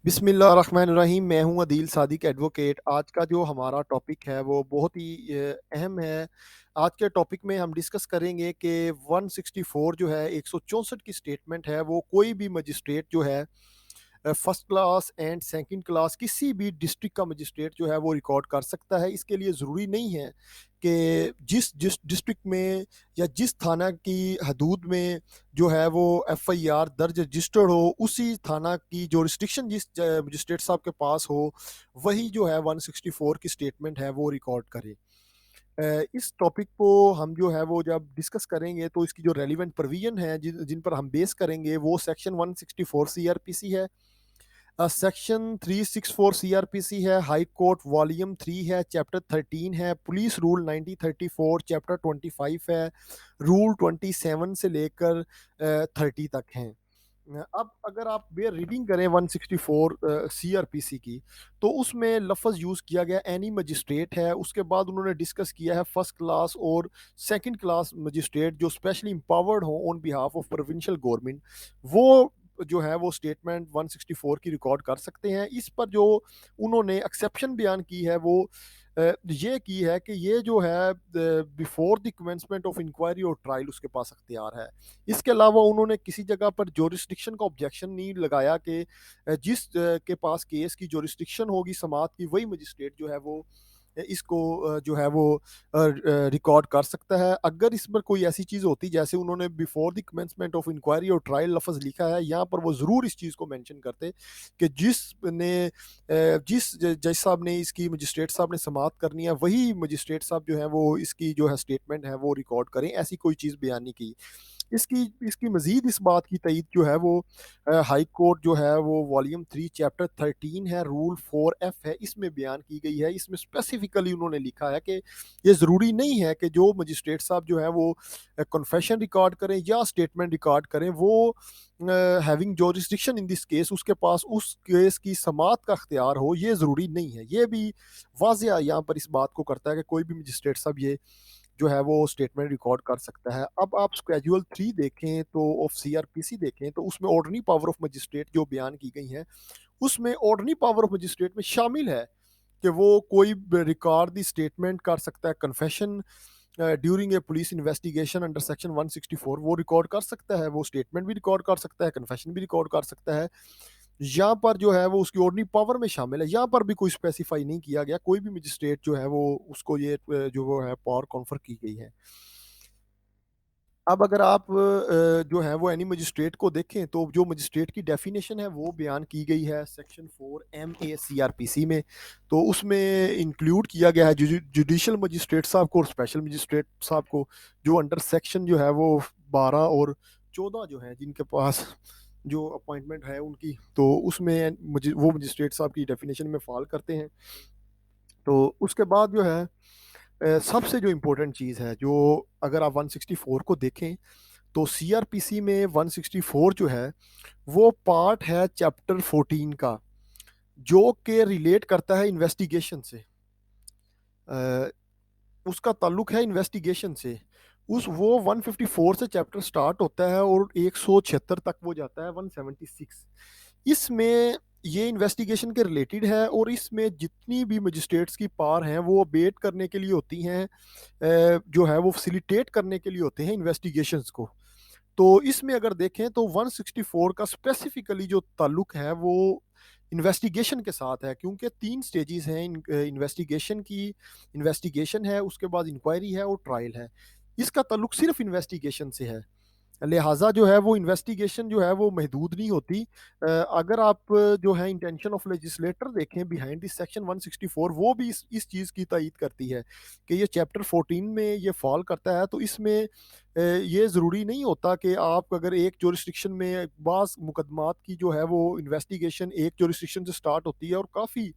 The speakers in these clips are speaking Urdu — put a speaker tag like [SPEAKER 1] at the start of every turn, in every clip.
[SPEAKER 1] بسم اللہ الرحمن الرحیم۔ میں ہوں عدیل صادق ایڈوکیٹ۔ آج کا جو ہمارا ٹاپک ہے وہ بہت ہی اہم ہے۔ آج کے ٹاپک میں ہم ڈسکس کریں گے کہ 164 جو ہے 164 کی سٹیٹمنٹ ہے، وہ کوئی بھی مجسٹریٹ جو ہے first class and second class کسی بھی ڈسٹرکٹ کا مجسٹریٹ جو ہے وہ ریکارڈ کر سکتا ہے۔ اس کے لیے ضروری نہیں ہے کہ جس ڈسٹرکٹ میں یا جس تھانہ کی حدود میں جو ہے وہ ایف آئی آر درج رجسٹرڈ ہو، اسی تھانہ کی جو ریسٹرکشن جس مجسٹریٹ صاحب کے پاس ہو، وہی جو ہے 164 کی سٹیٹمنٹ ہے وہ ریکارڈ کرے۔ اس ٹاپک کو ہم جو ہے وہ جب ڈسکس کریں گے تو اس کی جو ریلیونٹ پروویژن ہے جن پر ہم بیس کریں گے وہ سیکشن 164 سی آر پی سی ہے، سیکشن 364 سی آر پی سی ہے، ہائی کورٹ والیوم 3 ہے، چیپٹر 13 ہے، پولیس رول 1934 چیپٹر 25 ہے، رول 27 سے لے کر 30 تک ہیں۔ اب اگر آپ بے ریڈنگ کریں 164 سی آر پی سی کی، تو اس میں لفظ یوز کیا گیا اینی مجسٹریٹ ہے۔ اس کے بعد انہوں نے ڈسکس کیا ہے فرسٹ کلاس اور سیکنڈ کلاس مجسٹریٹ جو اسپیشلی امپاورڈ ہوں آن بہاف آف پروونشل گورنمنٹ، وہ جو ہے وہ سٹیٹمنٹ 164 کی ریکارڈ کر سکتے ہیں۔ اس پر جو انہوں نے ایکسیپشن بیان کی ہے وہ یہ کی ہے کہ یہ جو ہے before the commencement of inquiry اور ٹرائل اس کے پاس اختیار ہے۔ اس کے علاوہ انہوں نے کسی جگہ پر جورسڈکشن کا آبجیکشن نہیں لگایا کہ جس کے پاس کیس کی جورسڈکشن ہوگی سماعت کی، وہی مجسٹریٹ جو ہے وہ اس کو جو ہے وہ ریکارڈ کر سکتا ہے۔ اگر اس پر کوئی ایسی چیز ہوتی جیسے انہوں نے before the commencement of inquiry اور ٹرائل لفظ لکھا ہے، یہاں پر وہ ضرور اس چیز کو مینشن کرتے کہ جس جج صاحب نے اس کی مجسٹریٹ صاحب نے سماعت کرنی ہے، وہی مجسٹریٹ صاحب جو ہے وہ اس کی جو ہے سٹیٹمنٹ ہے وہ ریکارڈ کریں۔ ایسی کوئی چیز بیان نہیں کی۔ اس کی مزید اس بات کی تائید جو ہے وہ ہائی کورٹ جو ہے وہ والیوم 3 چیپٹر 13 ہے، رول 4F ہے، اس میں بیان کی گئی ہے۔ اس میں اسپیسیفکلی انہوں نے لکھا ہے کہ یہ ضروری نہیں ہے کہ جو مجسٹریٹ صاحب جو ہے وہ کنفیشن ریکارڈ کریں یا سٹیٹمنٹ ریکارڈ کریں، وہ having jurisdiction in this case اس کے پاس اس کیس کی سماعت کا اختیار ہو، یہ ضروری نہیں ہے۔ یہ بھی واضح یہاں پر اس بات کو کرتا ہے کہ کوئی بھی مجسٹریٹ صاحب یہ جو ہے وہ اسٹیٹمنٹ ریکارڈ کر سکتا ہے۔ اب آپ اسکیجول 3 دیکھیں تو آف سی آر پی سی دیکھیں تو اس میں آرڈنری پاور آف مجسٹریٹ جو بیان کی گئی ہیں، اس میں آرڈنری پاور آف مجسٹریٹ میں شامل ہے کہ وہ کوئی ریکارڈ دی اسٹیٹمنٹ کر سکتا ہے، confession during a police investigation under section 164 وہ ریکارڈ کر سکتا ہے، وہ اسٹیٹمنٹ بھی ریکارڈ کر سکتا ہے، کنفیشن بھی ریکارڈ کر سکتا ہے۔ یہاں پر جو ہے وہ اس کی آرڈنری پاور میں شامل ہے۔ یہاں پر بھی کوئی اسپیسیفائی نہیں کیا گیا، کوئی بھی مجسٹریٹ جو ہے وہ اس کو یہ جو وہ ہے پاور کانفر کی گئی ہے۔ اب اگر آپ جو ہے وہ اینی مجسٹریٹ کو دیکھیں تو جو مجسٹریٹ کی ڈیفینیشن ہے وہ بیان کی گئی ہے سیکشن 4 MA CRPC میں۔ تو اس میں انکلوڈ کیا گیا ہے جوڈیشل مجسٹریٹ صاحب کو اور اسپیشل مجسٹریٹ صاحب کو، جو انڈر سیکشن جو ہے وہ 12 اور 14 جو ہیں جن کے پاس جو اپوائنٹمنٹ ہے ان کی، تو اس میں وہ مجسٹریٹ صاحب کی ڈیفینیشن میں فال کرتے ہیں۔ تو اس کے بعد جو ہے سب سے جو امپورٹنٹ چیز ہے، جو اگر آپ 164 کو دیکھیں تو سی آر پی سی میں 164 جو ہے وہ پارٹ ہے چیپٹر 14 کا، جو کہ ریلیٹ کرتا ہے انویسٹیگیشن سے۔ اس کا تعلق ہے انویسٹیگیشن سے۔ وہ 154 سے چیپٹر سٹارٹ ہوتا ہے اور 176 تک وہ جاتا ہے 176۔ اس میں یہ انویسٹیگیشن کے ریلیٹڈ ہے اور اس میں جتنی بھی مجسٹریٹس کی پار ہیں وہ بیٹ کرنے کے لیے ہوتی ہیں، جو ہے وہ فیسیلیٹیٹ کرنے کے لیے ہوتے ہیں انویسٹیگیشنز کو۔ تو اس میں اگر دیکھیں تو 164 کا اسپیسیفکلی جو تعلق ہے وہ انویسٹیگیشن کے ساتھ ہے، کیونکہ 3 سٹیجز ہیں انویسٹیگیشن کی۔ انویسٹیگیشن ہے، اس کے بعد انکوائری ہے اور ٹرائل ہے۔ اس کا تعلق صرف انویسٹیگیشن سے ہے، لہٰذا جو ہے وہ انویسٹیگیشن جو ہے وہ محدود نہیں ہوتی۔ اگر آپ جو ہے انٹینشن آف لیجسلیٹر دیکھیں بیہائنڈ دی سیکشن 164، وہ بھی اس چیز کی تائید کرتی ہے کہ یہ چیپٹر 14 میں یہ فال کرتا ہے۔ تو اس میں یہ ضروری نہیں ہوتا کہ آپ اگر ایک جورسڈکشن میں بعض مقدمات کی جو ہے وہ انویسٹیگیشن ایک جورسڈکشن سے سٹارٹ ہوتی ہے اور کافی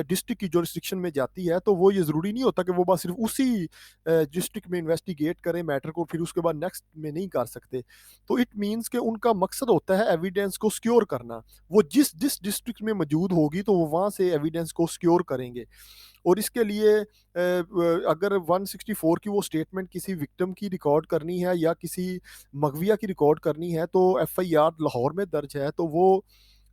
[SPEAKER 1] ڈسٹرکٹ کی جورسڈکشن میں جاتی ہے، تو وہ یہ ضروری نہیں ہوتا کہ وہ بس صرف اسی ڈسٹرکٹ میں انویسٹیگیٹ کریں میٹر کو، پھر اس کے بعد نیکسٹ میں نہیں کر سکتے۔ تو اٹ مینس کہ ان کا مقصد ہوتا ہے ایویڈنس کو سکیور کرنا۔ وہ جس ڈسٹرکٹ میں موجود ہوگی تو وہ وہاں سے ایویڈنس کو سکیور کریں گے۔ اور اس کے لیے اگر 164 کی وہ سٹیٹمنٹ کسی وکٹم کی ریکارڈ کرنی ہے یا کسی مغویہ کی ریکارڈ کرنی ہے تو ایف آئی آر لاہور میں درج ہے، تو وہ